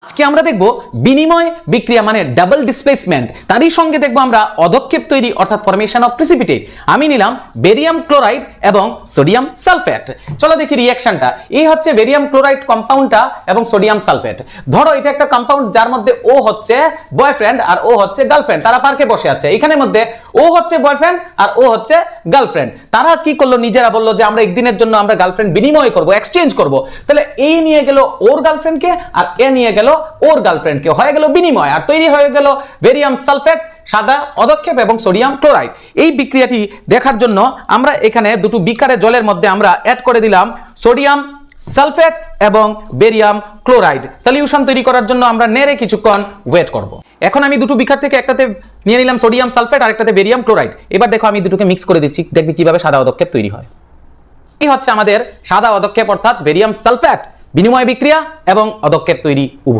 আজকে আমরা দেখব বিনিময় বিক্রিয়া মানে ডাবল ডিসপ্লেসমেন্ট, তারই সঙ্গে দেখব আমরা অদক্ষেপ তৈরি অর্থাৎ ফরমেশন অফ প্রিসিপিটেট। আমি নিলাম বেরিয়াম ক্লোরাইড এবং সোডিয়াম সালফেট। চলো দেখি রিঅ্যাকশনটা। এই হচ্ছে বেরিয়াম ক্লোরাইড কম্পাউন্ডটা এবং সোডিয়াম সালফেট। ধরো এটা একটা কম্পাউন্ড যার মধ্যে ও হচ্ছে বয়ফ্রেন্ড আর ও হচ্ছে গার্লফ্রেন্ড, তারা পার্কে বসে আছে। এখানের মধ্যে ও হচ্ছে বয়ফ্রেন্ড আর ও হচ্ছে গার্লফ্রেন্ড। তারা কি করলো, নিজেরা বললো যে আমরা একদিনের জন্য আমরা গার্লফ্রেন্ড বিনিময় করব, এক্সচেঞ্জ করব। তাহলে এই নিয়ে গেল ওর গার্লফ্রেন্ডকে আর এ নিয়ে গেল ওর গার্লফ্রেন্ডকে, হয়ে গেল বিনিময়, আর তৈরি হয়ে গেল বেরিয়াম সালফেট, সাদা অদক্ষেপ এবং সোডিয়াম ক্লোরাইড। এই বিক্রিয়াটি দেখার জন্য আমরা এখানে দুটো বিকারে জলের মধ্যে আমরা অ্যাড করে দিলাম সোডিয়াম সালফেট এবং বেরিয়াম ক্লোরাইড। সলিউশন তৈরি করার জন্য আমরা নেড়ে কিছুক্ষণ ওয়েট করব। এখন আমি দুটো বিকার থেকে একটাতে নিয়ে নিলাম সোডিয়াম সালফেট আর একটাতে বেরিয়াম ক্লোরাইড। এবার দেখো আমি দুটোকে মিক্স করে দিচ্ছি, দেখবি কিভাবে সাদা অদক্ষেপ তৈরি হয়। এই হচ্ছে আমাদের সাদা অদক্ষেপ অর্থাৎ বেরিয়াম সালফেট, বিনিময় বিক্রিয়া এবং অদক্ষেপ তৈরি উভয়।